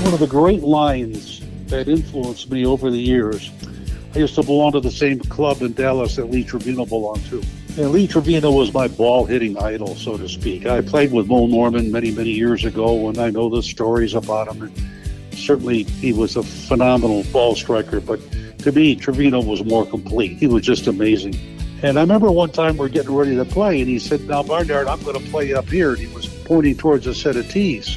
one of the great lines that influenced me over the years. I used to belong to the same club in Dallas that Lee Trevino belonged to. And Lee Trevino was my ball-hitting idol, so to speak. I played with Mo Norman many, many years ago, and I know the stories about him. And certainly, he was a phenomenal ball striker, but to me, Trevino was more complete. He was just amazing. And I remember one time we're getting ready to play, and he said, "Now, Barnard, I'm going to play up here." And he was pointing towards a set of tees.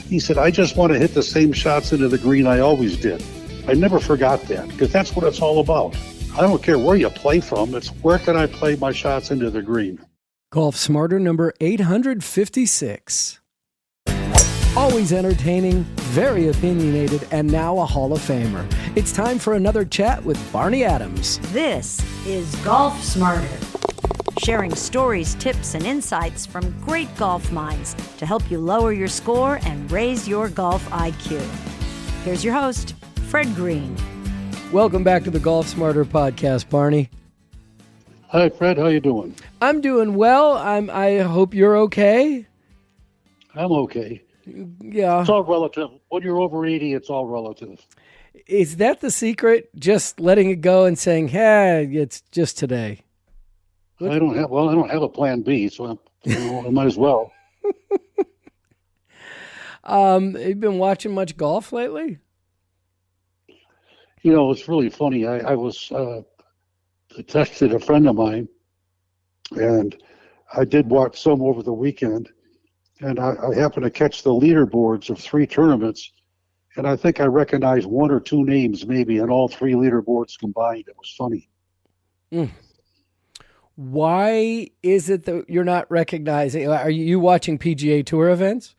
He said, "I just want to hit the same shots into the green I always did." I never forgot that, because that's what it's all about. I don't care where you play from. It's where can I play my shots into the green. Golf Smarter number 856. Always entertaining, very opinionated, and now a Hall of Famer. It's time for another chat with Barney Adams. This is Golf Smarter, sharing stories, tips, and insights from great golf minds to help you lower your score and raise your golf IQ. Here's your host, Fred Green. Welcome back to the Golf Smarter Podcast, Barney. Hi, Fred. How you doing? I'm doing well. I hope you're okay. I'm okay. Yeah. It's all relative. When you're over 80, it's all relative. Is that the secret? Just letting it go and saying, "Hey, it's just today." I don't have a plan B, so I might as well. You've been watching much golf lately? You know, it's really funny. I was texted a friend of mine, and I did watch some over the weekend, and I happened to catch the leaderboards of 3 tournaments, and I think I recognized 1 or 2 names maybe in all 3 leaderboards combined. It was funny. Why is it that you're not recognizing? Are you watching PGA Tour events?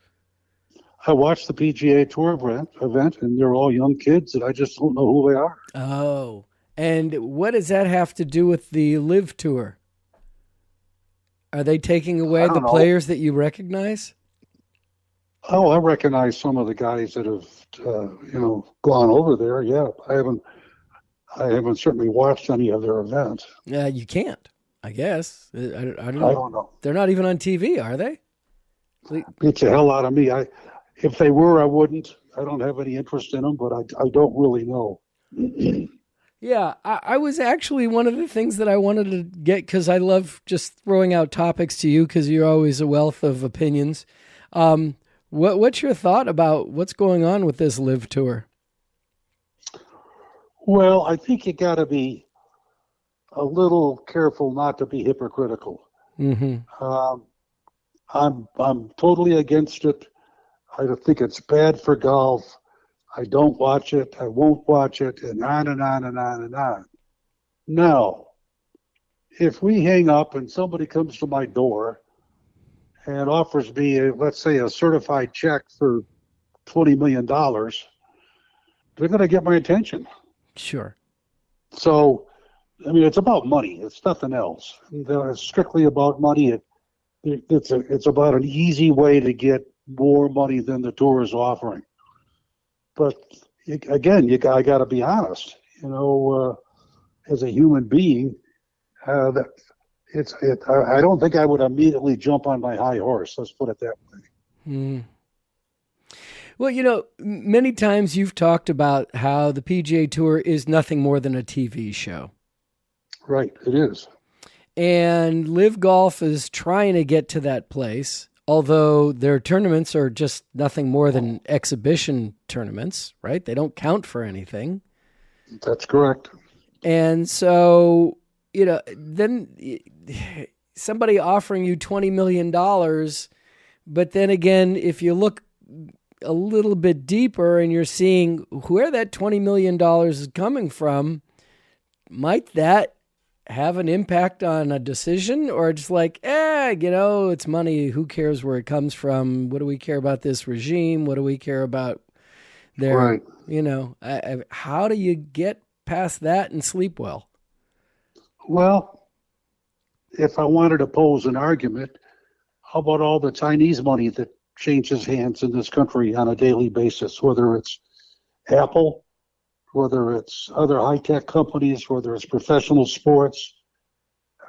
I watched the PGA Tour event, and they're all young kids, and I just don't know who they are. Oh, and what does that have to do with the Live Tour? Are they taking away the players that you recognize? Oh, I recognize some of the guys that have, gone over there. Yeah, I haven't certainly watched any of their events. Yeah, you can't. I guess. I don't know. I don't know. They're not even on TV, are they? Beats the hell out of me. If they were, I wouldn't. I don't have any interest in them, but I don't really know. Yeah, I was actually one of the things that I wanted to get, because I love just throwing out topics to you because you're always a wealth of opinions. What's your thought about what's going on with this Live Tour? Well, I think you got to be a little careful not to be hypocritical. Mm-hmm. I'm totally against it. I think it's bad for golf. I don't watch it. I won't watch it, and on and on and on and on. Now, if we hang up and somebody comes to my door and offers me, let's say, a certified check for $20 million, they're going to get my attention. Sure. So, I mean, it's about money. It's nothing else. It's strictly about money. It's about an easy way to get more money than the tour is offering. But again, I got to be honest. As a human being, I don't think I would immediately jump on my high horse. Let's put it that way. Well, many times you've talked about how the PGA Tour is nothing more than a TV show. Right, it is. And Live Golf is trying to get to that place, although their tournaments are just nothing more than exhibition tournaments, right? They don't count for anything. That's correct. And so, then somebody offering you $20 million, but then again, if you look a little bit deeper and you're seeing where that $20 million is coming from, might that have an impact on a decision, or just like, it's money. Who cares where it comes from? What do we care about this regime? What do we care about their, right. How do you get past that and sleep well? Well, if I wanted to pose an argument, how about all the Chinese money that changes hands in this country on a daily basis, whether it's Apple, whether it's other high-tech companies, whether it's professional sports.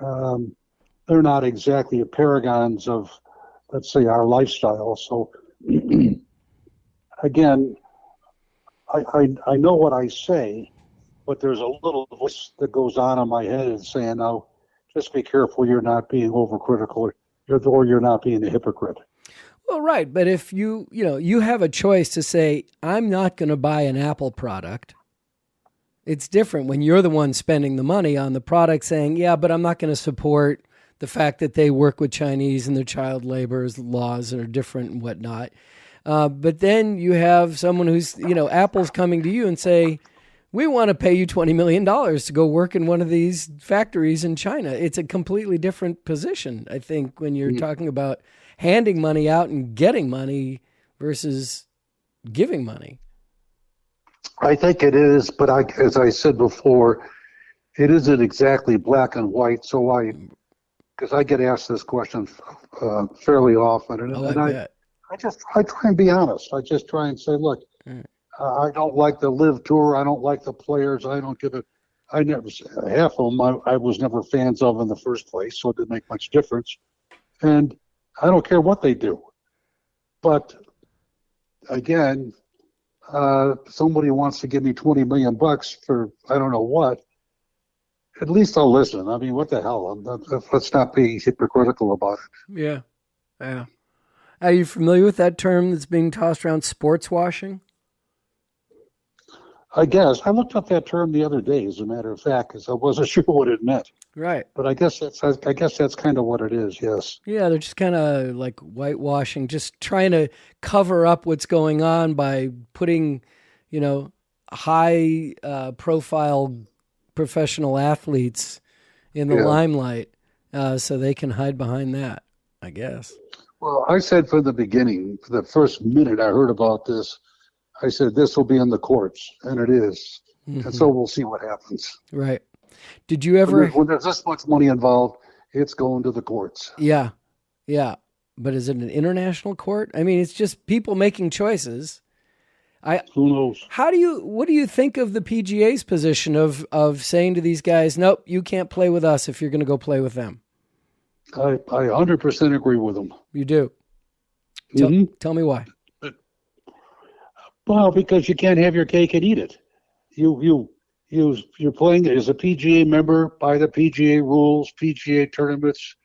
They're not exactly paragons of, let's say, our lifestyle. So, again, I know what I say, but there's a little voice that goes on in my head and saying, "Now, just be careful. You're not being overcritical, or you're not being a hypocrite." Well, right, but if you have a choice to say, I'm not going to buy an Apple product. It's different when you're the one spending the money on the product saying, yeah, but I'm not going to support the fact that they work with Chinese and their child labor laws are different and whatnot. But then you have someone who's, Apple's coming to you and say, we want to pay you $20 million to go work in one of these factories in China. It's a completely different position, I think, when you're talking about handing money out and getting money versus giving money. I think it is, but as I said before, it isn't exactly black and white. So because I get asked this question fairly often, and I try and be honest. I just try and say, look, I don't like the Live Tour. I don't like the players. I don't give it. Half of them I was never fans of in the first place, so it didn't make much difference. And I don't care what they do. But again, somebody wants to give me $20 million for I don't know what. At least I'll listen. I mean, what the hell? Let's not be hypocritical about it. Yeah. Are you familiar with that term that's being tossed around, sports washing? I guess. I looked up that term the other day, as a matter of fact, because I wasn't sure what it meant. Right. But I guess that's kind of what it is, yes. Yeah, they're just kind of like whitewashing, just trying to cover up what's going on by putting, high profile professional athletes in the limelight so they can hide behind that, I guess. Well, I said from the beginning, the first minute I heard about this, I said, this will be in the courts, and it is. Mm-hmm. And so we'll see what happens. Right. Did you ever... When there's this much money involved, it's going to the courts. Yeah. But is it an international court? I mean, it's just people making choices. Who knows? What do you think of the PGA's position of saying to these guys, nope, you can't play with us if you're going to go play with them? I 100% agree with them. You do? Tell me why. Well, because you can't have your cake and eat it. You're playing as a PGA member by the PGA rules, PGA tournaments,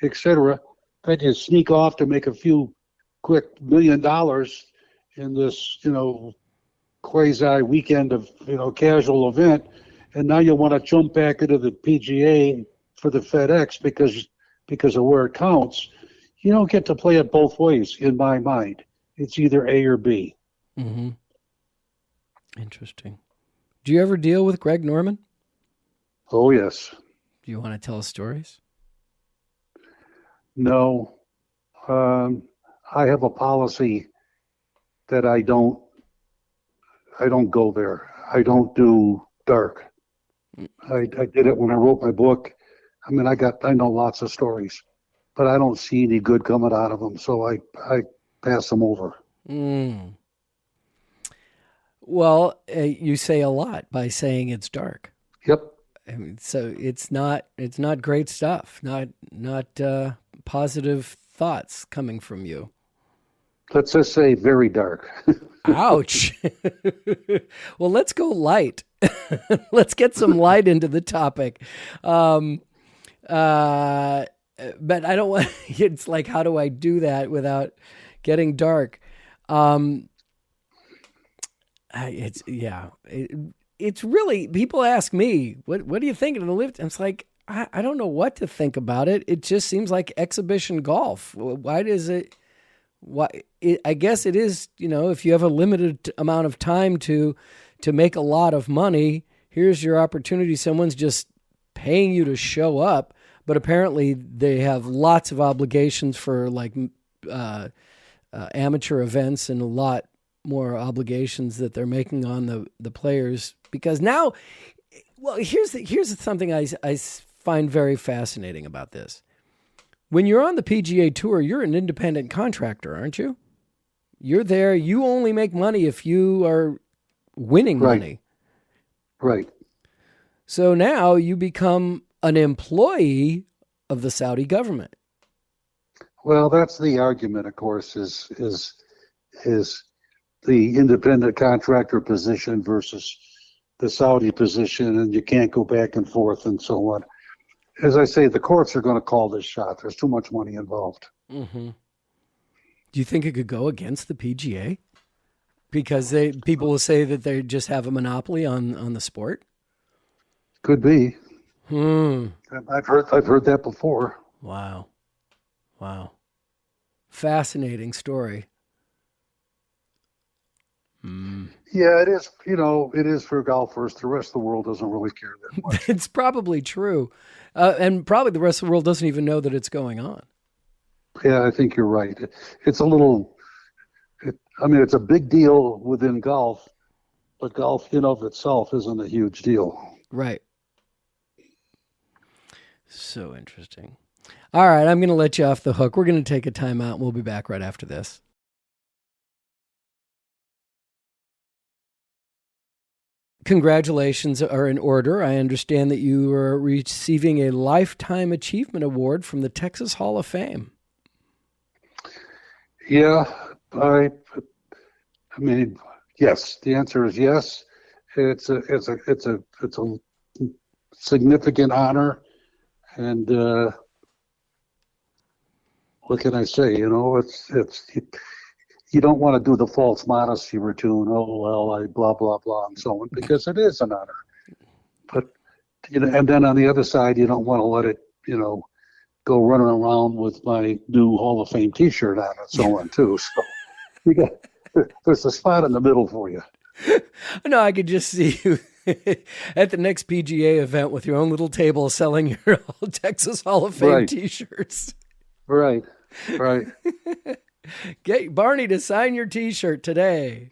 etc. Then you sneak off to make a few quick $1 million in this, quasi weekend of, casual event, and now you want to jump back into the PGA for the FedEx because of where it counts. You don't get to play it both ways, in my mind. It's either A or B. Mm-hmm. Interesting. Do you ever deal with Greg Norman? Oh, yes. Do you want to tell us stories? No. I have a policy that I don't go there. I don't do dark. I did it when I wrote my book. I mean, I know lots of stories, but I don't see any good coming out of them, so I pass them over. Mm. Well, you say a lot by saying it's dark. Yep. I mean, so it's not great stuff. Not positive thoughts coming from you. Let's just say very dark. Ouch. Well, let's go light. Let's get some light into the topic. But I don't want. It's like, how do I do that without getting dark? It's really, people ask me, what do you think of the lift? And it's like, I don't know what to think about it. It just seems like exhibition golf. Why does it? I guess it is, if you have a limited amount of time to make a lot of money, here's your opportunity. Someone's just paying you to show up, but apparently they have lots of obligations for like amateur events and a lot more obligations that they're making on the players, because now, well, here's something I find very fascinating about this. When you're on the PGA Tour, you're an independent contractor, aren't you? You're there. You only make money if you are winning money. Right. So now you become an employee of the Saudi government. Well, that's the argument, of course, is the independent contractor position versus the Saudi position, and you can't go back and forth and so on. As I say, the courts are going to call this shot. There's too much money involved. Mm-hmm. Do you think it could go against the PGA? Because people will say that they just have a monopoly on the sport? Could be. I've heard that before. Wow. Fascinating story. Yeah, it is. It is for golfers. The rest of the world doesn't really care that much. It's probably true. And probably the rest of the world doesn't even know that it's going on. Yeah, I think you're right. It's a little, it's a big deal within golf, but golf in of itself isn't a huge deal. Right. So interesting. All right, I'm going to let you off the hook. We're going to take a time out. We'll be back right after this. Congratulations are in order. I understand that you are receiving a Lifetime Achievement Award from the Texas Hall of Fame. Yeah, yes. The answer is yes. It's a significant honor, and what can I say? It's you don't want to do the false modesty routine. Oh well, I blah blah blah and so on, because it is an honor. But and then on the other side, you don't want to let it go running around with my new Hall of Fame T-shirt on and so on too. So there's a spot in the middle for you. No, I could just see you at the next PGA event with your own little table selling your Texas Hall of Fame T-shirts. Right. Get Barney to sign your T-shirt today.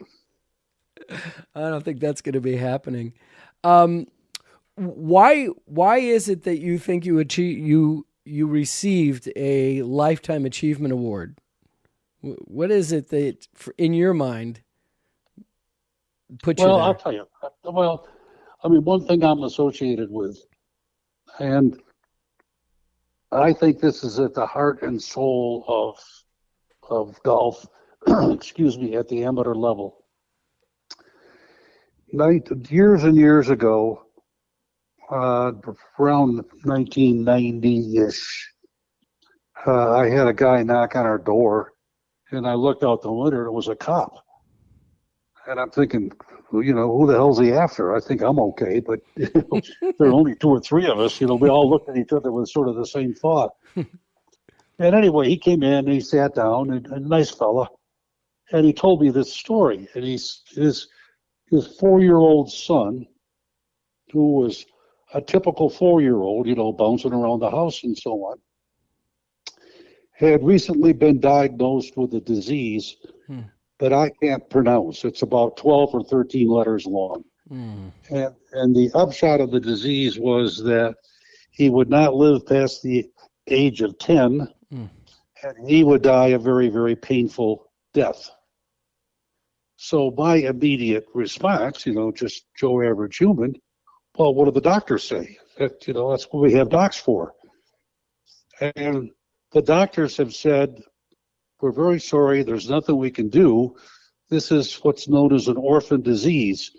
I don't think that's going to be happening. Why is it that you think you received a Lifetime Achievement Award? What is it that, in your mind, put you there? Well, I'll tell you. One thing I'm associated with, and I think this is at the heart and soul of golf, excuse me, at the amateur level. Years and years ago, around 1990-ish, I had a guy knock on our door, and I looked out the window, and it was a cop. And I'm thinking, who the hell's he after? I think I'm okay, but there are only two or three of us. We all looked at each other with sort of the same thought. And anyway, he came in, and he sat down, and a nice fella, and he told me this story. And his 4-year-old son, who was a typical 4-year-old, bouncing around the house and so on, had recently been diagnosed with a disease that I can't pronounce. It's about 12 or 13 letters long. And the upshot of the disease was that he would not live past the age of 10, and he would die a very, very painful death. So my immediate response, just Joe average human, well, what do the doctors say? That's what we have docs for. And the doctors have said, we're very sorry, there's nothing we can do. This is what's known as an orphan disease,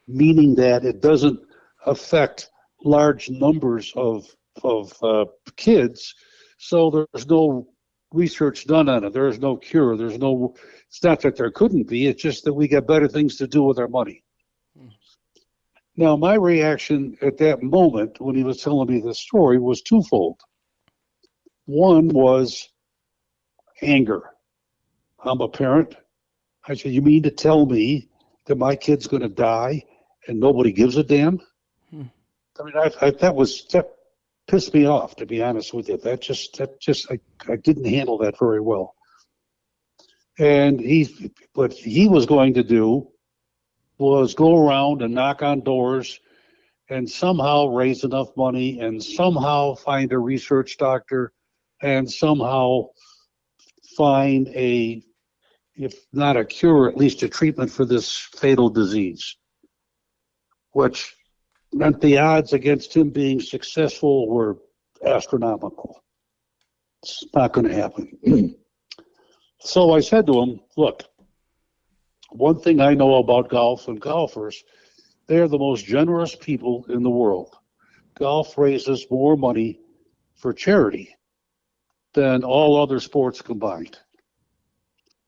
meaning that it doesn't affect large numbers of kids, so there's no research done on it. There is no cure. It's not that there couldn't be, it's just that we got better things to do with our money. Now, my reaction at that moment when he was telling me this story was twofold. One was anger. I'm a parent. I said, you mean to tell me that my kid's going to die and nobody gives a damn? That pissed me off, to be honest with you. I didn't handle that very well. And what he was going to do was go around and knock on doors and somehow raise enough money and somehow find a research doctor and somehow find if not a cure, at least a treatment for this fatal disease, which meant the odds against him being successful were astronomical. It's not going to happen. So I said to him, look, One thing I know about golf and golfers, they are the most generous people in the world. Golf raises more money for charity than all other sports combined.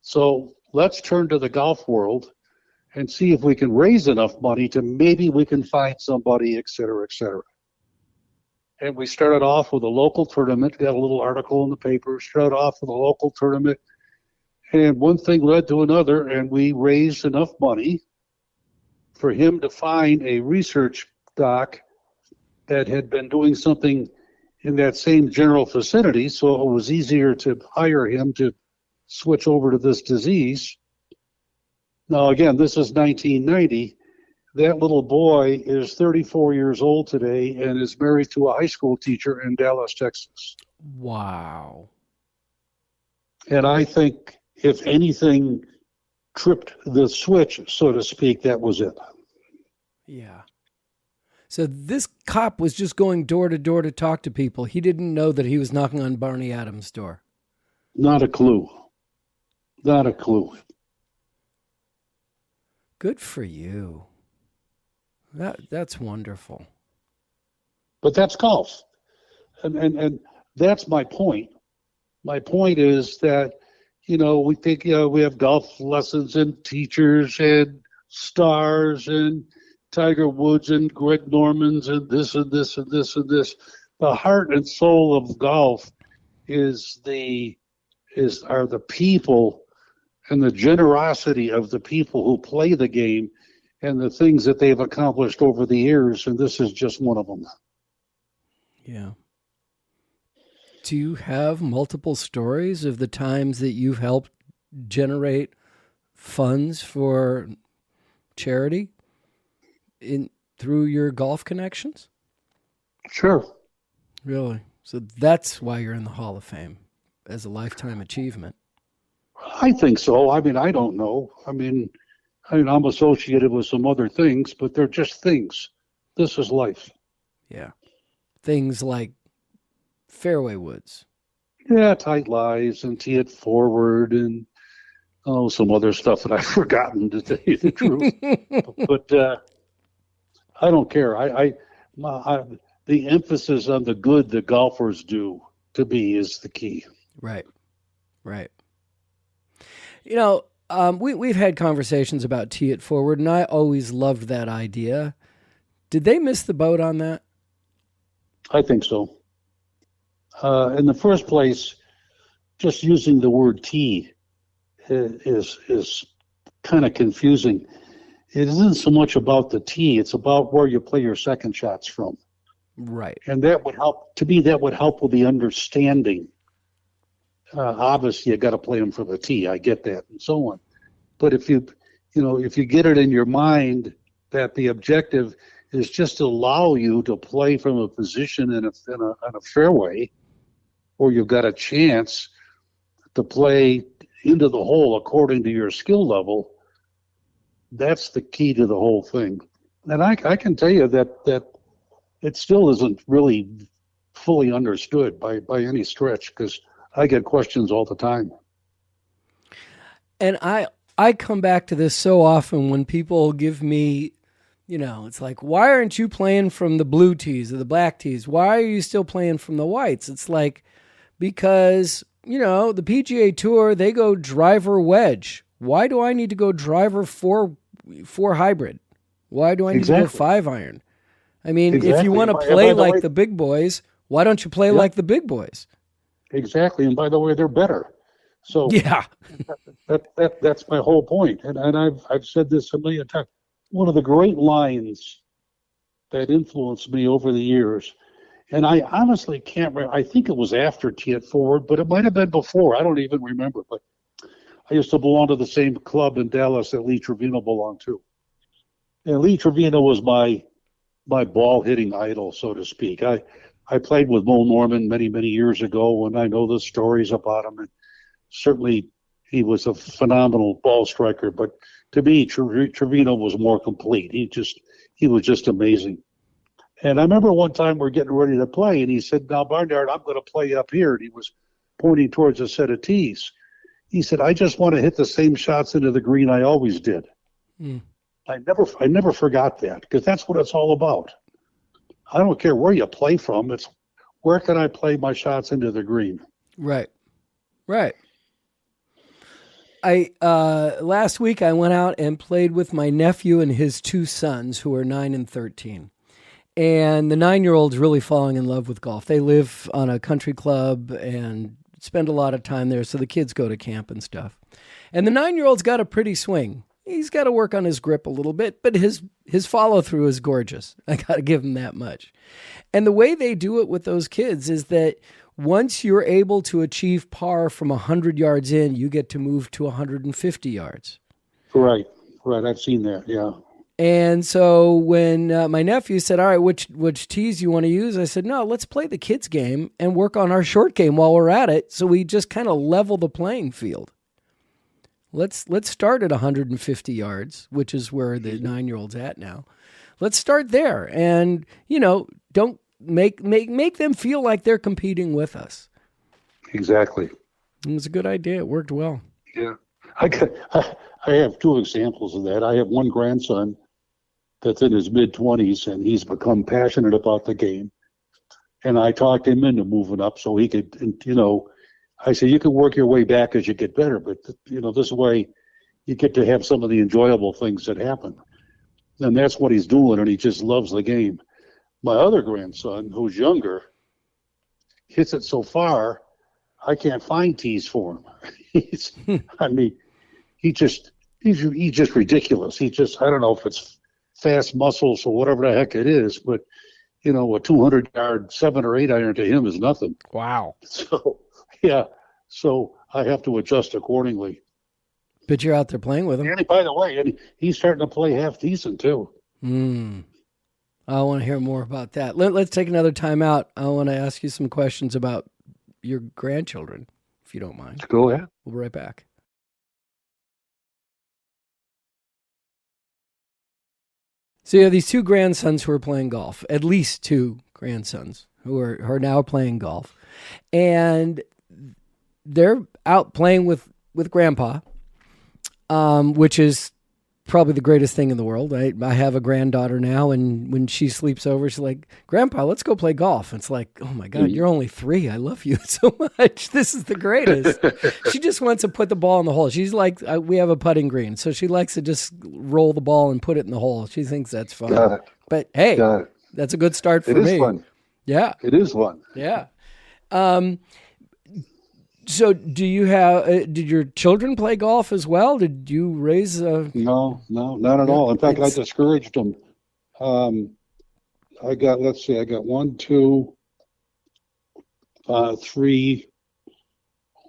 So let's turn to the golf world and see if we can raise enough money to maybe we can find somebody, et cetera, et cetera. And we started off with a local tournament, got a little article in the paper, started off with a local tournament, and one thing led to another, and we raised enough money for him to find a research doc that had been doing something in that same general vicinity, so it was easier to hire him to switch over to this disease. Now, again, this is 1990. That little boy is 34 years old today and is married to a high school teacher in Dallas, Texas. Wow. And I think if anything tripped the switch, so to speak, that was it. Yeah. So this cop was just going door to door to talk to people. He didn't know that he was knocking on Barney Adams' door. Not a clue. Not a clue. Good for you. That's wonderful. But that's golf. And that's my point. My point is that, we think, we have golf lessons and teachers and stars and Tiger Woods and Greg Normans and this and this and this and this. The heart and soul of golf are the people and the generosity of the people who play the game and the things that they've accomplished over the years, and this is just one of them. Yeah. Do you have multiple stories of the times that you've helped generate funds for charity through your golf connections? Sure. Really? So that's why you're in the Hall of Fame as a lifetime achievement. I think so. I mean, I don't know. I'm associated with some other things, but they're just things. This is life. Yeah. Things like fairway woods. Yeah, tight lies and tee it forward and some other stuff that I've forgotten, to tell you the truth. But I don't care. The emphasis on the good that golfers do, to me, is the key. Right. We've had conversations about tee it forward, and I always loved that idea. Did they miss the boat on that? I think so. In the first place, just using the word tee is kind of confusing. It isn't so much about the tee; it's about where you play your second shots from. Right. And that would help. To me, that would help with the understanding. Obviously, you got to play them for the tee. I get that, and so on. But if you get it in your mind that the objective is just to allow you to play from a position in a fairway, or you've got a chance to play into the hole according to your skill level, that's the key to the whole thing. And I can tell you that it still isn't really fully understood by any stretch, because I get questions all the time. And I come back to this so often when people give me, it's like, why aren't you playing from the blue tees or the black tees? Why are you still playing from the whites? It's like, because, the PGA Tour, they go driver wedge. Why do I need to go driver four hybrid? Why do I need to go 5-iron? I mean, if you want to play like the big boys, why don't you play like the big boys? Exactly. And by the way, they're better. So yeah, that's my whole point. And I've said this a million times. One of the great lines that influenced me over the years, and I honestly can't remember, I think it was after Tee It Forward, but it might have been before. I don't even remember. But I used to belong to the same club in Dallas that Lee Trevino belonged to. And Lee Trevino was my ball hitting idol, so to speak. I played with Mo Norman many, many years ago, and I know the stories about him. And certainly he was a phenomenal ball striker, but to me, Trevino was more complete. He was just amazing. And I remember one time we're getting ready to play, and he said, "Now, Barnard, I'm going to play up here." And he was pointing towards a set of tees. He said, I just want to hit the same shots into the green I always did. Mm. I never forgot that, because that's what it's all about. I don't care where you play from. It's where can I play my shots into the green? Right. Last week I went out and played with my nephew and his two sons, who are 9 and 13. And the 9-year-old's really falling in love with golf. They live on a country club and spend a lot of time there, so the kids go to camp and stuff. And the 9-year-old's got a pretty swing. He's got to work on his grip a little bit, but his follow-through is gorgeous. I got to give him that much. And the way they do it with those kids is that once you're able to achieve par from 100 yards in, you get to move to 150 yards. Right. I've seen that, yeah. And so when my nephew said, all right, which tees you want to use? I said, no, let's play the kids game and work on our short game while we're at it, so we just kind of level the playing field. Let's start at 150 yards, which is where the 9-year-old's at now. Let's start there, and don't make them feel like they're competing with us. Exactly. It was a good idea. It worked well. Yeah, I have two examples of that. I have one grandson that's in his mid-20s, and he's become passionate about the game. And I talked him into moving up so he could, I said, you can work your way back as you get better, but, this way you get to have some of the enjoyable things that happen. And that's what he's doing, and he just loves the game. My other grandson, who's younger, hits it so far, I can't find tees for him. He's just ridiculous. I don't know if it's fast muscles or whatever the heck it is, but a 200-yard 7 or 8 iron to him is nothing. Wow. So yeah, so I have to adjust accordingly. But you're out there playing with him. And by the way, he's starting to play half decent too. I want to hear more about that. Let's take another time out. I want to ask you some questions about your grandchildren, if you don't mind. Go ahead. We'll be right back. So you have these two grandsons who are playing golf, at least two grandsons who are now playing golf. And they're out playing with Grandpa, which is probably the greatest thing in the world. I have a granddaughter now, and when she sleeps over, she's like, Grandpa, let's go play golf. It's like, oh my God, you're only 3. I love you so much. This is the greatest. She just wants to put the ball in the hole. She's like, we have a putting green, so she likes to just roll the ball and put it in the hole. She thinks that's fun. Got it. But hey, that's a good start for me. It is fun. Yeah. It is fun. Yeah. So do you have, did your children play golf as well? Did you raise a... No, not at all. In fact, I discouraged them. I got 1, 2, 3,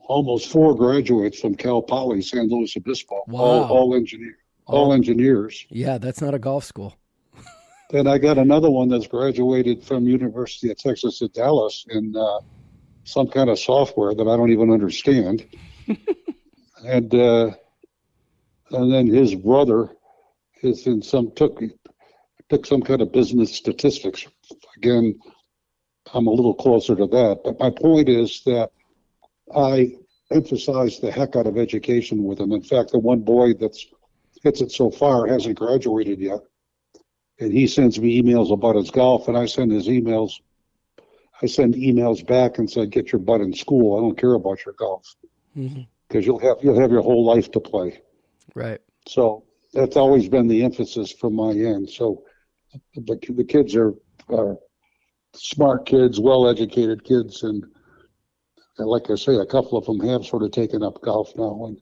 almost 4 graduates from Cal Poly, San Luis Obispo. Wow. All engineers. Yeah, that's not a golf school. Then I got another one that's graduated from University of Texas at Dallas in some kind of software that I don't even understand. and then his brother is in took some kind of business statistics. Again, I'm a little closer to that. But my point is that I emphasize the heck out of education with him. In fact, the one boy that's hits it so far hasn't graduated yet. And he sends me emails about his golf, and I send emails back and say, get your butt in school. I don't care about your golf. Because you'll have your whole life to play. Right. So that's always been the emphasis from my end. So the kids are smart kids, well-educated kids, and like I say, a couple of them have sort of taken up golf now, and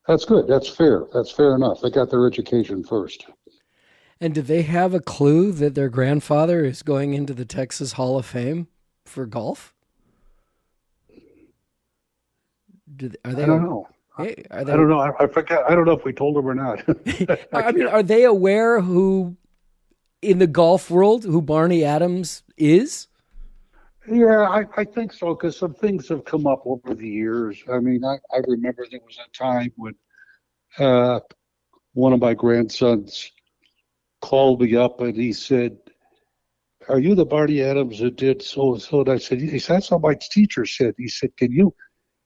that's good. That's fair. That's fair enough. They got their education first. And do they have a clue that their grandfather is going into the Texas Hall of Fame for golf? I don't know. Hey, I don't know. I forget. I don't know if we told them or not. I mean, are they aware who, in the golf world, who Barney Adams is? Yeah, I think so, because some things have come up over the years. I mean, I remember there was a time when one of my grandsons called me up and he said, "Are you the Barney Adams that did so and so?" And I said, "Yes, that's how my teacher said." He said, "Can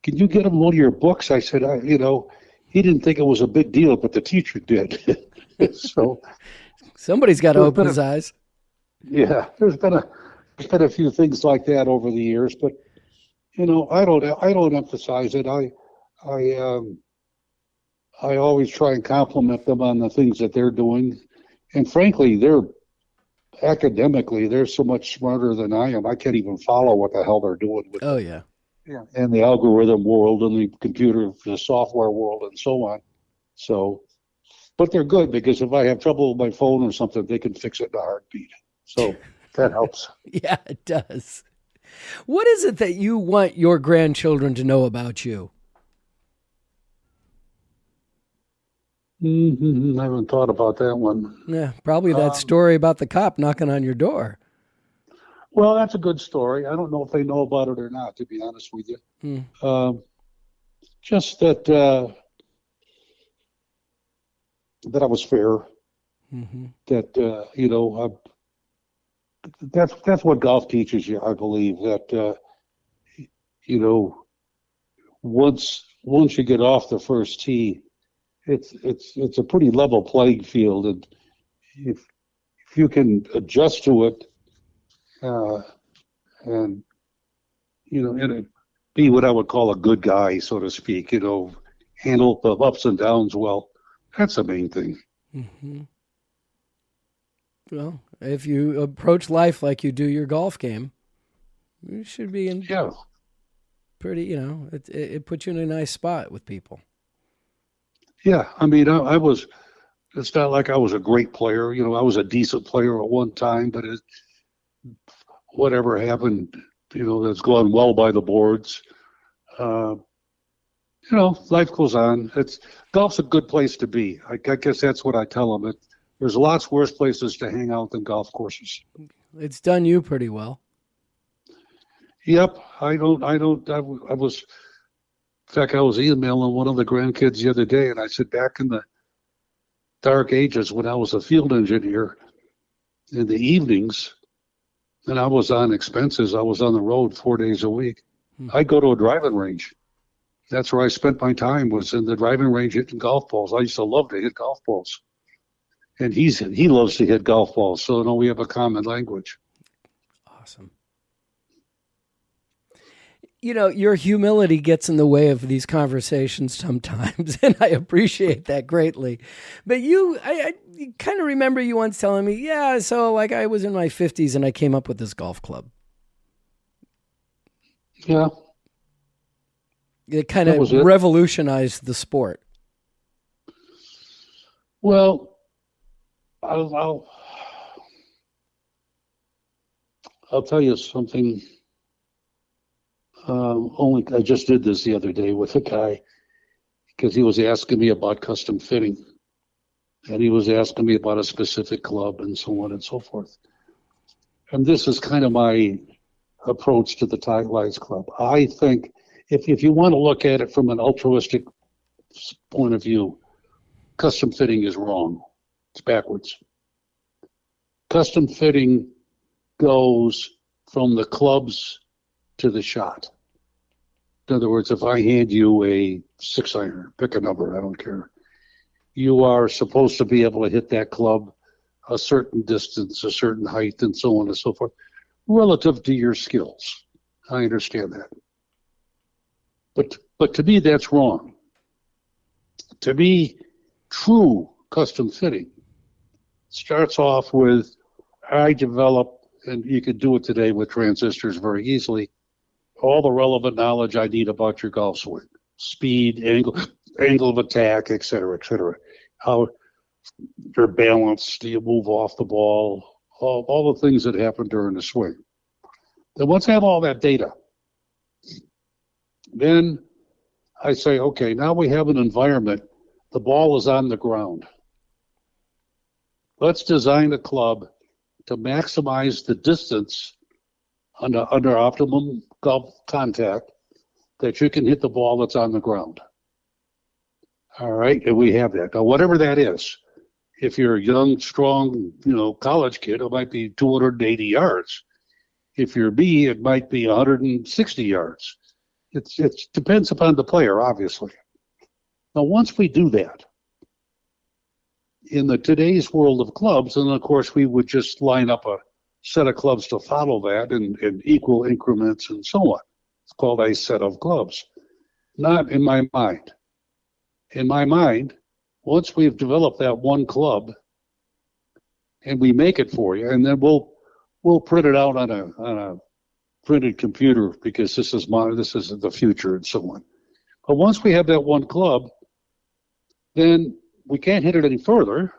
can you get him one of your books? I said, he didn't think it was a big deal, but the teacher did. So somebody's got to open his eyes. Yeah, there's been a few things like that over the years, but I don't emphasize it. I always try and compliment them on the things that they're doing, and frankly, they're so much smarter than I am. I can't even follow what the hell they're doing with. Oh yeah. Yeah, and the algorithm world and the software world and so on. So, but they're good because if I have trouble with my phone or something, they can fix it in a heartbeat. So that helps. Yeah, it does. What is it that you want your grandchildren to know about you? I haven't thought about that one. Yeah, probably that story about the cop knocking on your door. Well, that's a good story. I don't know if they know about it or not, to be honest with you. Just that that I was fair. Mm-hmm. That that's what golf teaches you. I believe that once you get off the first tee, it's a pretty level playing field, and if you can adjust to it. And be what I would call a good guy, so to speak, handle the ups and downs well. That's the main thing. Mm-hmm. Well, if you approach life like you do your golf game, you should be in pretty, it puts you in a nice spot with people. Yeah, I mean, it's not like I was a great player. I was a decent player at one time, but whatever happened, that's gone well by the boards. Life goes on. Golf's a good place to be. I guess that's what I tell them. There's lots worse places to hang out than golf courses. It's done you pretty well. Yep. I was emailing one of the grandkids the other day, and I said, back in the dark ages when I was a field engineer, in the evenings, and I was on expenses. I was on the road 4 days a week. I'd go to a driving range. That's where I spent my time, was in the driving range hitting golf balls. I used to love to hit golf balls. And he loves to hit golf balls. So, we have a common language. Awesome. Your humility gets in the way of these conversations sometimes, and I appreciate that greatly. But I kind of remember you once telling me, so I was in my 50s and I came up with this golf club. Yeah. It kind of revolutionized the sport. Well, I'll tell you something. I just did this the other day with a guy because he was asking me about custom fitting, and he was asking me about a specific club and so on and so forth. And this is kind of my approach to the Taglights Club. I think if you want to look at it from an altruistic point of view, custom fitting is wrong. It's backwards. Custom fitting goes from the clubs to the shot. In other words, if I hand you a 6-iron, pick a number, I don't care. You are supposed to be able to hit that club a certain distance, a certain height, and so on and so forth, relative to your skills. I understand that. But to me, that's wrong. To me, true custom fitting starts off with, I develop, and you can do it today with transistors very easily, all the relevant knowledge I need about your golf swing, speed, angle of attack, et cetera, how your balance, do you move off the ball, all the things that happen during the swing. Then once I have all that data, then I say, okay, now we have an environment. The ball is on the ground. Let's design a club to maximize the distance under optimum golf contact that you can hit the ball that's on the ground. All right, and we have that. Now, whatever that is, if you're a young, strong, college kid, it might be 280 yards. If you're me, it might be 160 yards. It depends upon the player, obviously. Now, once we do that, in today's world of clubs, and of course we would just line up a set of clubs to follow that in equal increments and so on. It's called a set of clubs. Not in my mind. In my mind, once we've developed that one club, and we make it for you, and then we'll print it out on a printed computer because this is the future and so on. But once we have that one club, then we can't hit it any further.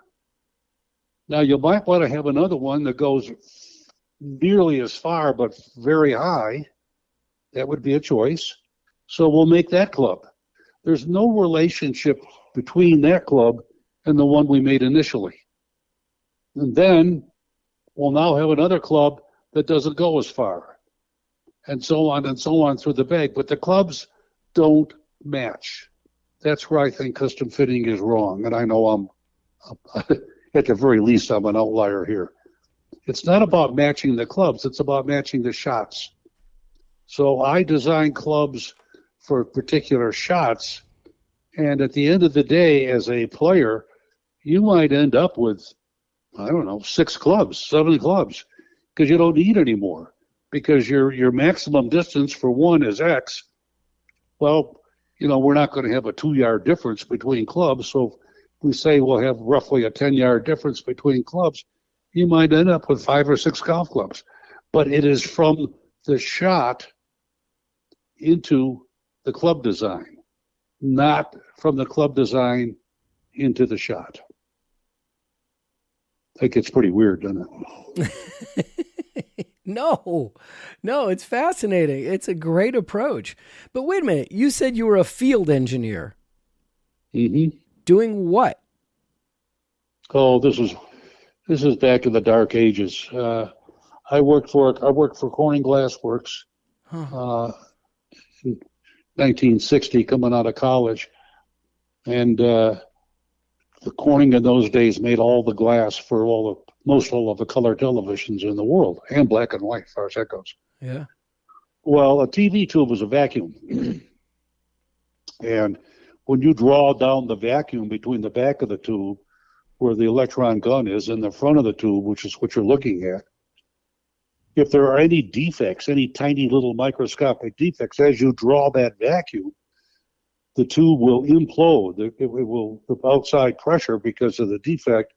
Now you might want to have another one that goes nearly as far but very high. That would be a choice. So we'll make that club. There's no relationship between that club and the one we made initially. And then we'll now have another club that doesn't go as far, and so on through the bag. But the clubs don't match. That's where I think custom fitting is wrong. And I know I'm at the very least, I'm an outlier here. It's not about matching the clubs. It's about matching the shots. So I design clubs for particular shots. And at the end of the day, as a player, you might end up with, 6 clubs, 7 clubs, because you don't need any more. Because your maximum distance for one is X. Well, we're not going to have a 2-yard difference between clubs. So we say we'll have roughly a 10-yard difference between clubs. You might end up with 5 or 6 golf clubs. But it is from the shot into the club design, not from the club design into the shot. That gets pretty weird, doesn't it? No, it's fascinating. It's a great approach. But wait a minute. You said you were a field engineer. Mm-hmm. Doing what? Oh, this is back in the dark ages. I worked for Corning Glass Works in 1960, coming out of college, and the Corning in those days made all the glass for most all of the color televisions in the world, and black and white, as far as that goes. Yeah. Well, a TV tube was a vacuum, and when you draw down the vacuum between the back of the tube, where the electron gun is, and the front of the tube, which is what you're looking at, if there are any defects, any tiny little microscopic defects, as you draw that vacuum, the tube will implode. The outside pressure, because of the defect,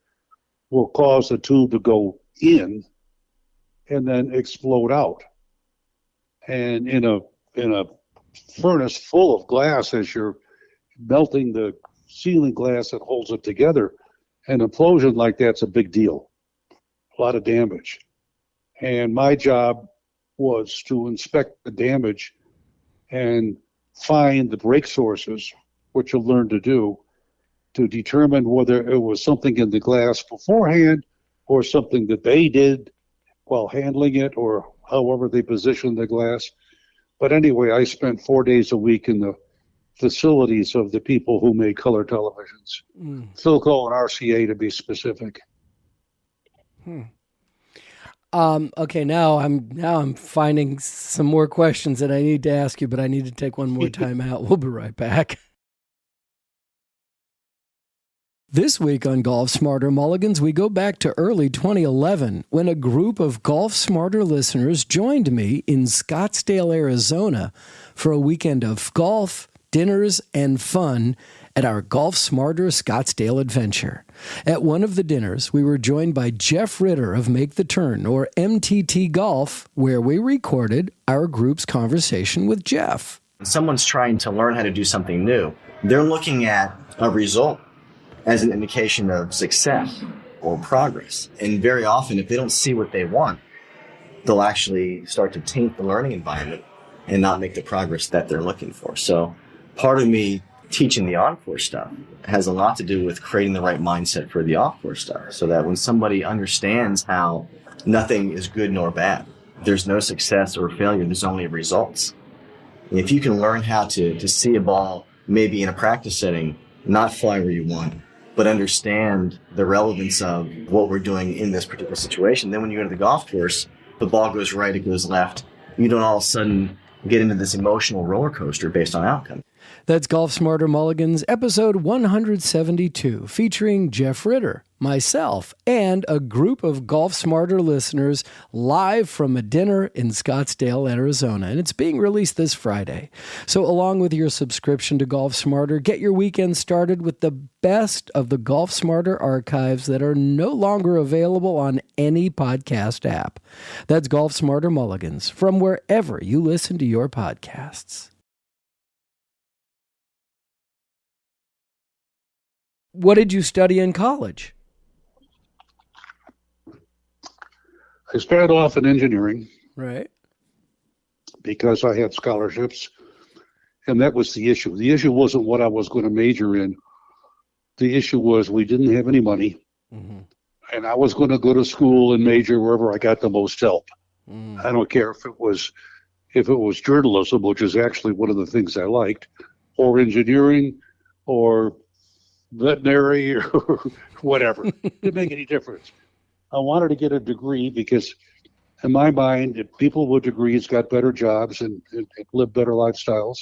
will cause the tube to go in and then explode out. And in a furnace full of glass, as you're melting the sealing glass that holds it together, an implosion like that's a big deal. A lot of damage. And my job was to inspect the damage and find the break sources, which you'll learn to do, to determine whether it was something in the glass beforehand or something that they did while handling it, or however they positioned the glass. But anyway, I spent 4 days a week in the facilities of the people who made color televisions. Philco and RCA, to be specific. Okay, now I'm finding some more questions that I need to ask you, but I need to take one more time out. We'll be right back. This week on Golf Smarter Mulligans, we go back to early 2011 when a group of Golf Smarter listeners joined me in Scottsdale, Arizona for a weekend of golf, dinners, and fun at our Golf Smarter Scottsdale Adventure. At one of the dinners, we were joined by Jeff Ritter of Make the Turn, or MTTGolf, where we recorded our group's conversation with Jeff. When someone's trying to learn how to do something new, they're looking at a result as an indication of success or progress. And very often, if they don't see what they want, they'll actually start to taint the learning environment and not make the progress that they're looking for. So part of me teaching the on-course stuff has a lot to do with creating the right mindset for the off-course stuff, so that when somebody understands how nothing is good nor bad, there's no success or failure, there's only results. And if you can learn how to see a ball maybe in a practice setting, not fly where you want, but understand the relevance of what we're doing in this particular situation, then when you go to the golf course, the ball goes right, it goes left. You don't all of a sudden get into this emotional roller coaster based on outcome. That's Golf Smarter Mulligans, episode 172, featuring Jeff Ritter, myself, and a group of Golf Smarter listeners live from a dinner in Scottsdale, Arizona. And it's being released this Friday. So along with your subscription to Golf Smarter, get your weekend started with the best of the Golf Smarter archives that are no longer available on any podcast app. That's Golf Smarter Mulligans, from wherever you listen to your podcasts. What did you study in college? I started off in engineering. Right. Because I had scholarships, and that was the issue. The issue wasn't what I was going to major in. The issue was we didn't have any money, and I was going to go to school and major wherever I got the most help. I don't care if it was journalism, which is actually one of the things I liked, or engineering, or veterinary, or whatever. It didn't make any difference. I wanted to get a degree because, in my mind, people with degrees got better jobs and live better lifestyles.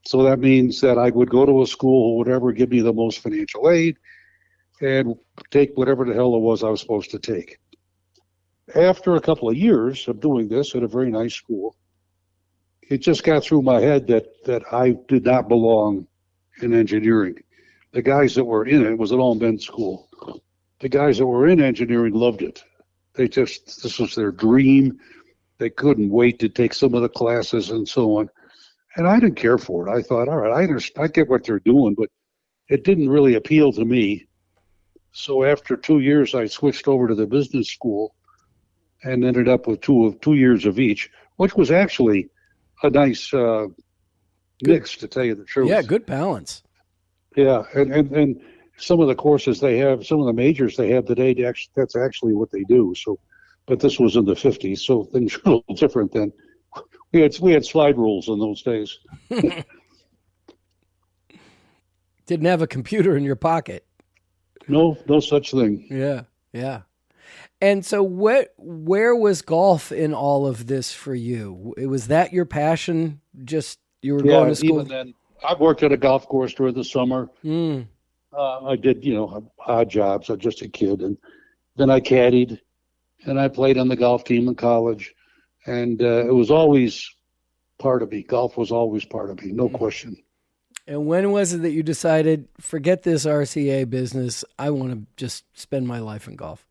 So that means that I would go to a school who would ever give me the most financial aid and take whatever the hell it was I was supposed to take. After a couple of years of doing this at a very nice school, it just got through my head that I did not belong in engineering. The guys that were in it was an all-men's school. The guys that were in engineering loved it. This was their dream. They couldn't wait to take some of the classes and so on. And I didn't care for it. I thought, all right, I get what they're doing, but it didn't really appeal to me. So after 2 years, I switched over to the business school and ended up with 2 years of each, which was actually a nice mix, to tell you the truth. Yeah, good balance. Yeah, and some of the courses they have, some of the majors they have today, that's actually what they do. So, but this was in the 50s, so things were a little different then. We had slide rules in those days. Didn't have a computer in your pocket. No such thing. Yeah. And so where was golf in all of this for you? Was that your passion? Just you were going to school? Even then, I worked at a golf course during the summer. I did, odd jobs. I was just a kid. And then I caddied, and I played on the golf team in college. And it was always part of me. Golf was always part of me, no question. And when was it that you decided, forget this RCA business, I want to just spend my life in golf?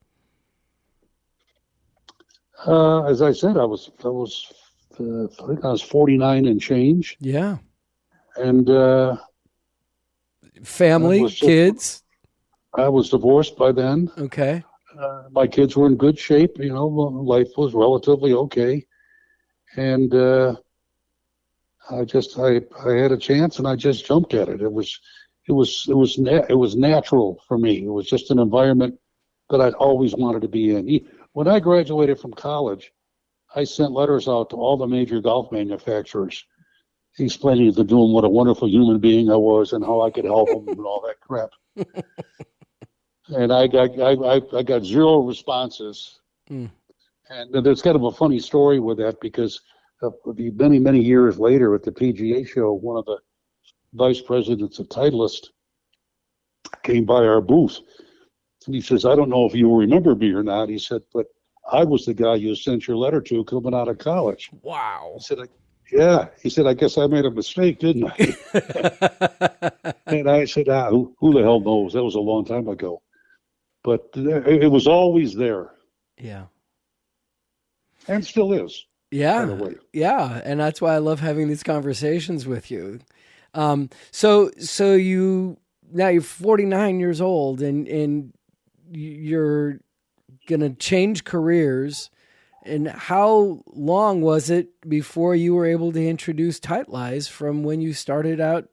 As I said, I think I was 49 and change. Yeah. And family, kids? I was divorced by then. Okay. My kids were in good shape. Life was relatively okay. And I had a chance, and I just jumped at it. It was natural for me. It was just an environment that I'd always wanted to be in. When I graduated from college, I sent letters out to all the major golf manufacturers, explaining to them what a wonderful human being I was and how I could help them and all that crap. And I got zero responses. And there's kind of a funny story with that, because many, many years later at the PGA show, one of the vice presidents of Titleist came by our booth. And he says, I don't know if you remember me or not. He said, but I was the guy you sent your letter to coming out of college. Wow. I said, yeah. He said, I guess I made a mistake, didn't I? And I said, who the hell knows? That was a long time ago. But it was always there. Yeah. And still is. Yeah. By the way. Yeah. And that's why I love having these conversations with you. So now you're 49 years old and you're going to change careers. And how long was it before you were able to introduce Tightlize from when you started out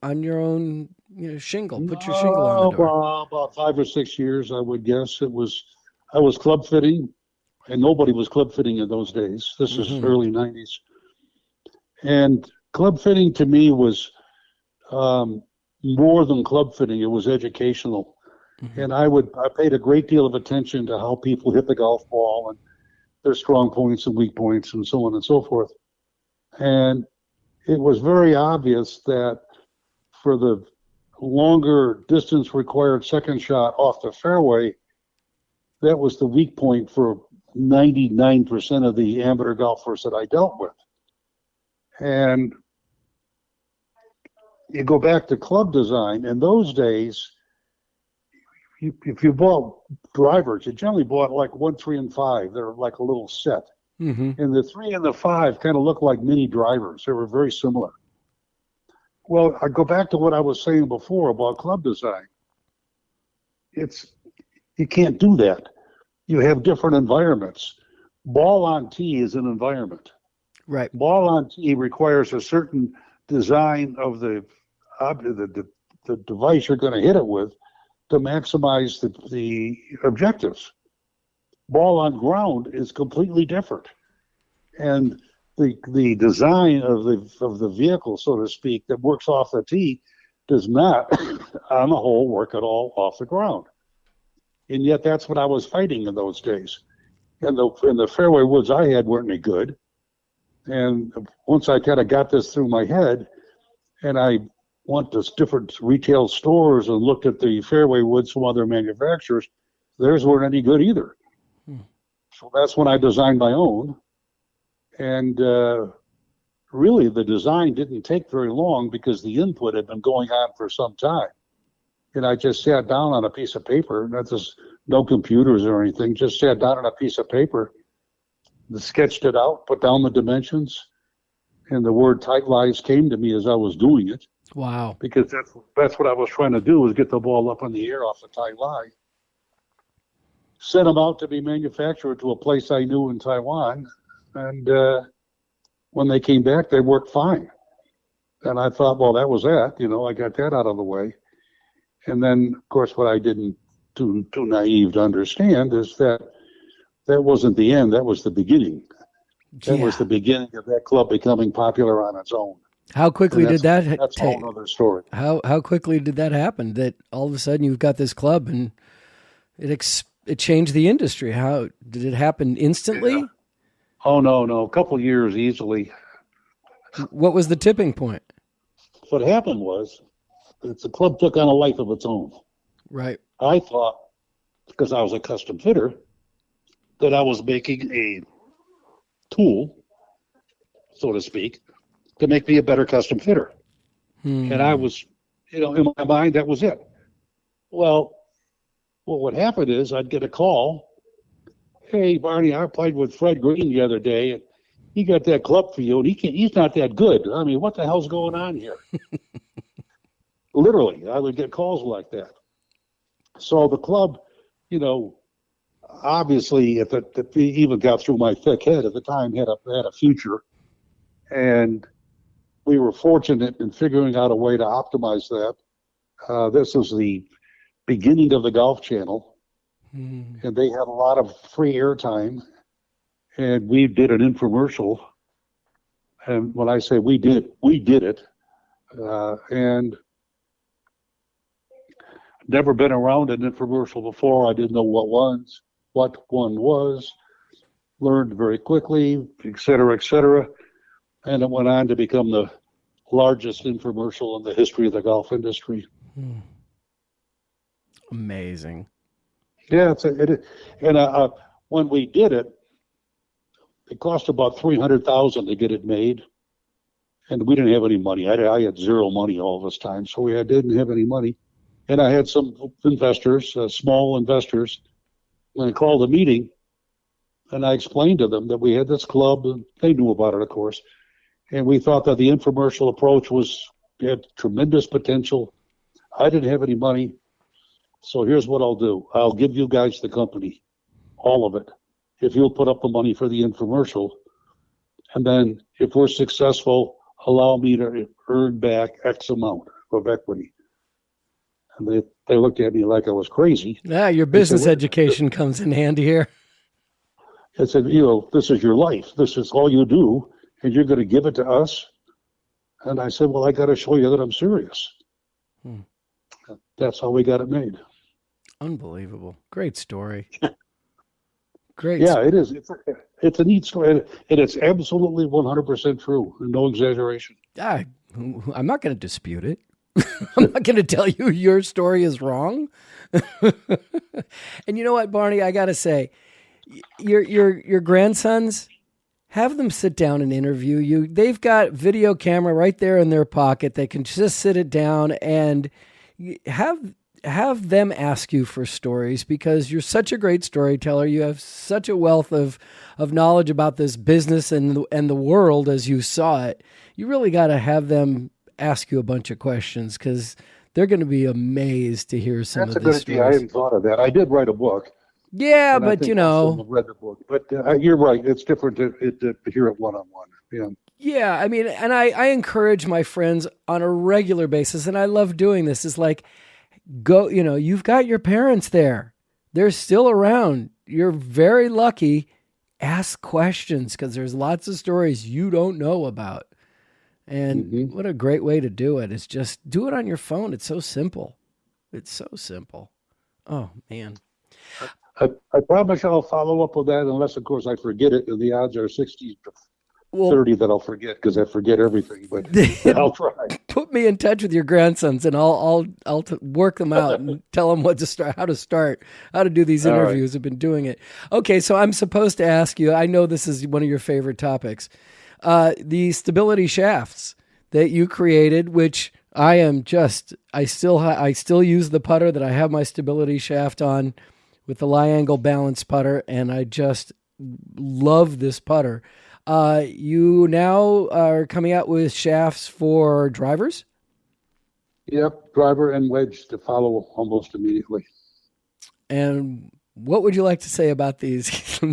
on your own shingle? Put your shingle on the door. About 5 or 6 years, I would guess. I was club fitting, and nobody was club fitting in those days. This is early 90s. And club fitting to me was more than club fitting. It was educational. And I paid a great deal of attention to how people hit the golf ball and their strong points and weak points and so on and so forth. And it was very obvious that for the longer distance required second shot off the fairway, that was the weak point for 99% of the amateur golfers that I dealt with. And you go back to club design. In those days, if you bought drivers, you generally bought like 1, 3, and 5. They're like a little set. Mm-hmm. And the 3 and the 5 kind of looked like mini drivers. They were very similar. Well, I go back to what I was saying before about club design. You can't do that. You have different environments. Ball on tee is an environment. Right. Ball on tee requires a certain design of the device you're going to hit it with to maximize the objectives. Ball on ground is completely different, and the design of the vehicle, so to speak, that works off the tee does not, on the whole, work at all off the ground. And yet, that's what I was fighting in those days. And the fairway woods I had weren't any good. And once I kind of got this through my head, and I went to different retail stores and looked at the fairway woods from other manufacturers, theirs weren't any good either. So that's when I designed my own. And really, the design didn't take very long because the input had been going on for some time. And I just sat down on a piece of paper, not just no computers or anything, just sat down on a piece of paper, sketched it out, put down the dimensions, and the word tight lies came to me as I was doing it. Wow. Because that's what I was trying to do, was get the ball up in the air off the tight lie. Sent them out to be manufactured to a place I knew in Taiwan, and when they came back, they worked fine. And I thought, well, that was that. I got that out of the way. And then, of course, what I didn't too naive to understand is that wasn't the end. That was the beginning. That was the beginning of that club becoming popular on its own. How quickly did that That's a whole other story. How quickly did that happen? That all of a sudden you've got this club and it changed the industry. How did it happen instantly? Yeah. Oh, no. A couple years easily. What was the tipping point? What happened was the club took on a life of its own. Right. I thought, because I was a custom fitter, that I was making a tool, so to speak, to make me a better custom fitter. And I was, in my mind, that was it. Well, what happened is I'd get a call. Hey, Barney, I played with Fred Green the other day, and he got that club for you, and he's not that good. I mean, what the hell's going on here? Literally, I would get calls like that. So the club, obviously, if it even got through my thick head at the time, had a future. And we were fortunate in figuring out a way to optimize that. This was the beginning of the Golf Channel, and they had a lot of free airtime. And we did an infomercial. And when I say we did it. And never been around an infomercial before. I didn't know what one was. Learned very quickly, et cetera, and it went on to become the largest infomercial in the history of the golf industry. Amazing. Yeah, when we did it, it cost about $300,000 to get it made, and we didn't have any money. I had zero money all this time, so we didn't have any money. And I had some investors, small investors, and I called a meeting, and I explained to them that we had this club, and they knew about it, of course, and we thought that the infomercial approach had tremendous potential. I didn't have any money, so here's what I'll do. I'll give you guys the company, all of it, if you'll put up the money for the infomercial, and then if we're successful, allow me to earn back X amount of equity. And they looked at me like I was crazy. Yeah, your business education comes in handy here. I said, this is your life. This is all you do, and you're going to give it to us? And I said, well, I got to show you that I'm serious. That's how we got it made. Unbelievable. Great story. Great. Yeah, it is. It's a neat story, and it's absolutely 100% true. No exaggeration. I'm not going to dispute it. I'm not going to tell you your story is wrong. And you know what, Barney? I got to say, your grandsons, have them sit down and interview you. They've got video camera right there in their pocket. They can just sit it down and have them ask you for stories, because you're such a great storyteller. You have such a wealth of knowledge about this business and the world as you saw it. You really got to have them ask you a bunch of questions, because they're going to be amazed to hear some That's of a these good idea. I stories. hadn't thought of that. I did write a book. Yeah, and I but think you most of know, them read the book. But you're right. It's different to hear it one-on-one. Yeah. yeah, I mean, and I encourage my friends on a regular basis, and I love doing this, is like, go, you've got your parents there. They're still around. You're very lucky. Ask questions, because there's lots of stories you don't know about. And what a great way to do it is just do it on your phone. It's so simple. It's so simple. Oh, man. I promise I'll follow up with that, unless, of course, I forget it, and the odds are 60 to 30 that I'll forget, because I forget everything. But I'll try. Put me in touch with your grandsons, and I'll work them out and tell them how to do these interviews. Right. I've been doing it. Okay, so I'm supposed to ask you. I know this is one of your favorite topics. The stability shafts that you created, which I still use the putter that I have my stability shaft on with the lie angle balance putter, and I just love this putter. You now are coming out with shafts for drivers? Yep, driver and wedge to follow almost immediately. And what would you like to say about these?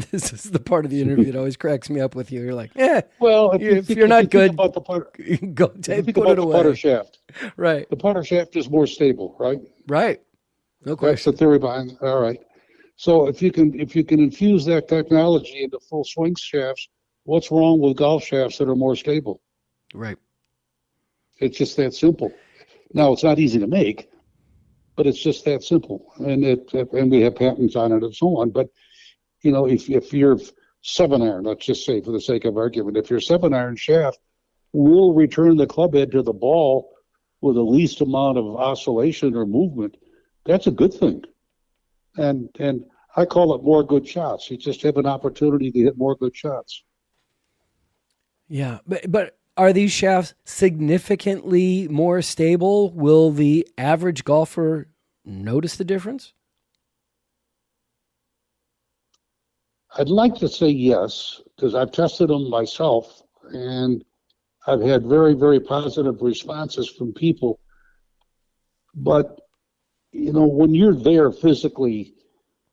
This is the part of the interview that always cracks me up with you. You're like, well, if you're not good, about the putter, go put it away. Putter shaft. Right. The putter shaft is more stable, right? Right. No question. That's the theory behind it. All right. So if you can infuse that technology into full swing shafts, what's wrong with golf shafts that are more stable? Right. It's just that simple. Now, it's not easy to make, but it's just that simple. And we have patents on it and so on. But, if you're 7-iron, let's just say for the sake of argument, if your 7-iron shaft will return the club head to the ball with the least amount of oscillation or movement, that's a good thing. And I call it more good shots. You just have an opportunity to hit more good shots. Yeah, but are these shafts significantly more stable? Will the average golfer notice the difference? I'd like to say yes, because I've tested them myself, and I've had very, very positive responses from people. But, when you're there physically,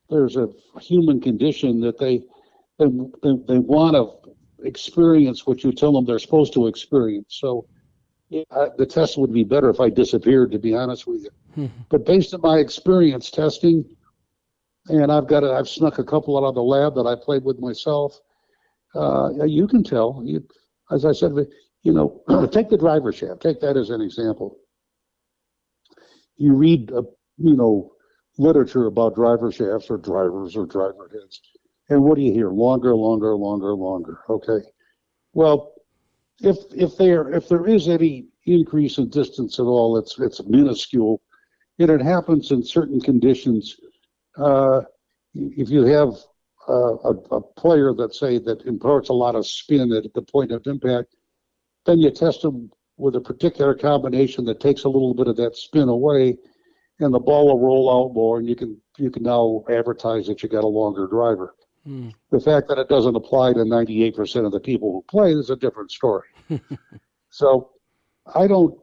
there's a human condition that they want to experience what you tell them they're supposed to experience. So the test would be better if I disappeared, to be honest with you. But based on my experience testing, and I've snuck a couple out of the lab that I played with myself, you can tell. As I said, take the driver shaft. Take that as an example. You read, literature about driver shafts or drivers or driver heads. And what do you hear? Longer, longer, longer, longer. Okay. Well, if there is any increase in distance at all, it's minuscule, and it happens in certain conditions. If you have a player that imparts a lot of spin at the point of impact, then you test them with a particular combination that takes a little bit of that spin away, and the ball will roll out more, and you can now advertise that you got a longer driver. The fact that it doesn't apply to 98% of the people who play is a different story. So I don't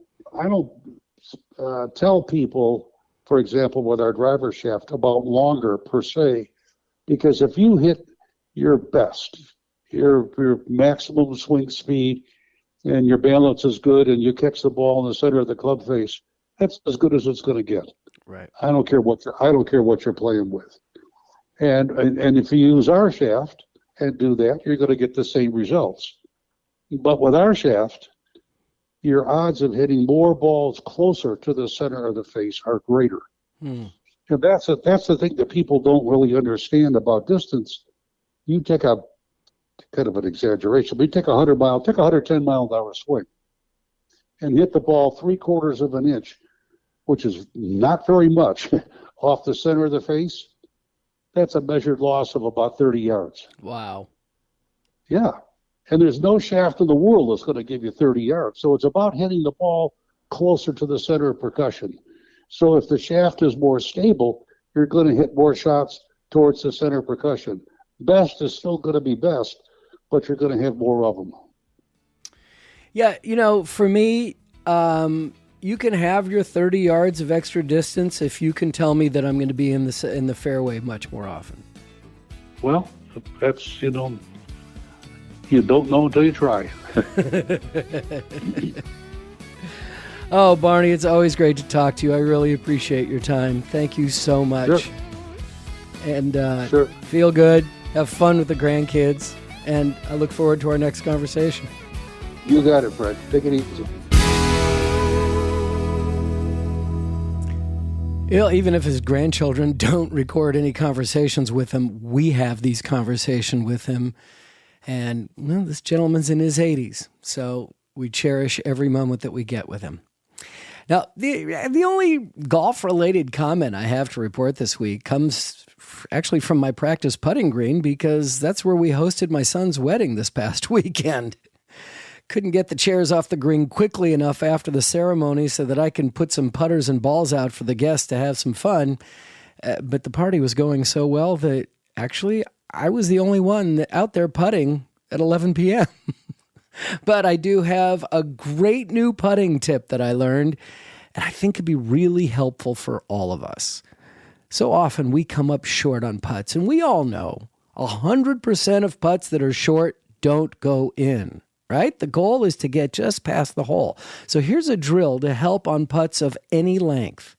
tell people, for example, with our driver shaft about longer per se, because if you hit your best, your maximum swing speed, and your balance is good, and you catch the ball in the center of the club face, that's as good as it's going to get. Right. I don't care what you're playing with. And if you use our shaft and do that, you're going to get the same results. But with our shaft, your odds of hitting more balls closer to the center of the face are greater. And that's the thing that people don't really understand about distance, you take a kind of an exaggeration, but you take 110 mile an hour swing and hit the ball 3/4 of an inch, which is not very much, off the center of the face, that's a measured loss of about 30 yards. Wow. Yeah. And there's no shaft in the world that's going to give you 30 yards. So it's about hitting the ball closer to the center of percussion. So if the shaft is more stable, you're going to hit more shots towards the center of percussion. Best is still going to be best, but you're going to have more of them. Yeah, for me, you can have your 30 yards of extra distance if you can tell me that I'm going to be in the fairway much more often. Well, that's, you don't know until you try. Oh, Barney, it's always great to talk to you. I really appreciate your time. Thank you so much. Sure. And Sure. Feel good. Have fun with the grandkids. And I look forward to our next conversation. You got it, Fred. Take it easy. Even if his grandchildren don't record any conversations with him, we have these conversations with him. And this gentleman's in his 80s, so we cherish every moment that we get with him. Now, the only golf-related comment I have to report this week comes actually from my practice putting green, because that's where we hosted my son's wedding this past weekend. Couldn't get the chairs off the green quickly enough after the ceremony so that I can put some putters and balls out for the guests to have some fun. But the party was going so well that actually I was the only one out there putting at 11 p.m. But I do have a great new putting tip that I learned, and I think could be really helpful for all of us. So often we come up short on putts, and we all know 100% of putts that are short don't go in, right? The goal is to get just past the hole. So here's a drill to help on putts of any length.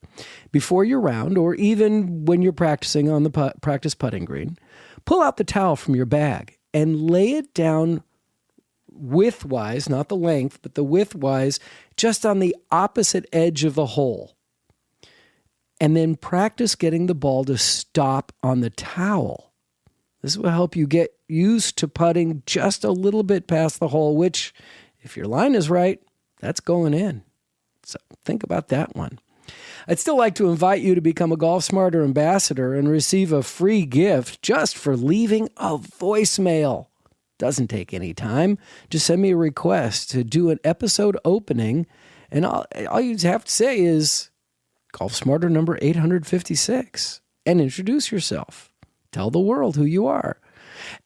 Before your round, or even when you're practicing on the practice putting green, pull out the towel from your bag and lay it down widthwise, not the length, but the widthwise, just on the opposite edge of the hole. And then practice getting the ball to stop on the towel. This will help you get used to putting just a little bit past the hole, which, if your line is right, that's going in. So think about that one. I'd still like to invite you to become a Golf Smarter ambassador and receive a free gift just for leaving a voicemail. Doesn't take any time. Just send me a request to do an episode opening, and all you have to say is Golf Smarter number 856, and introduce yourself. Tell the world who you are.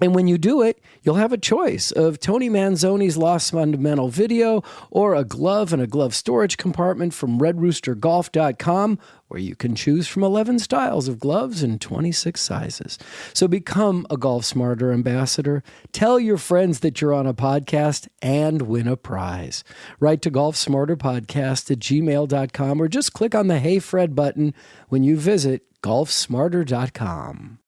And when you do it, you'll have a choice of Tony Manzoni's Lost Fundamental video or a glove and a glove storage compartment from redroostergolf.com, where you can choose from 11 styles of gloves in 26 sizes. So become a Golf Smarter ambassador. Tell your friends that you're on a podcast and win a prize. Write to GolfSmarterPodcast@gmail.com or just click on the Hey Fred button when you visit GolfSmarter.com.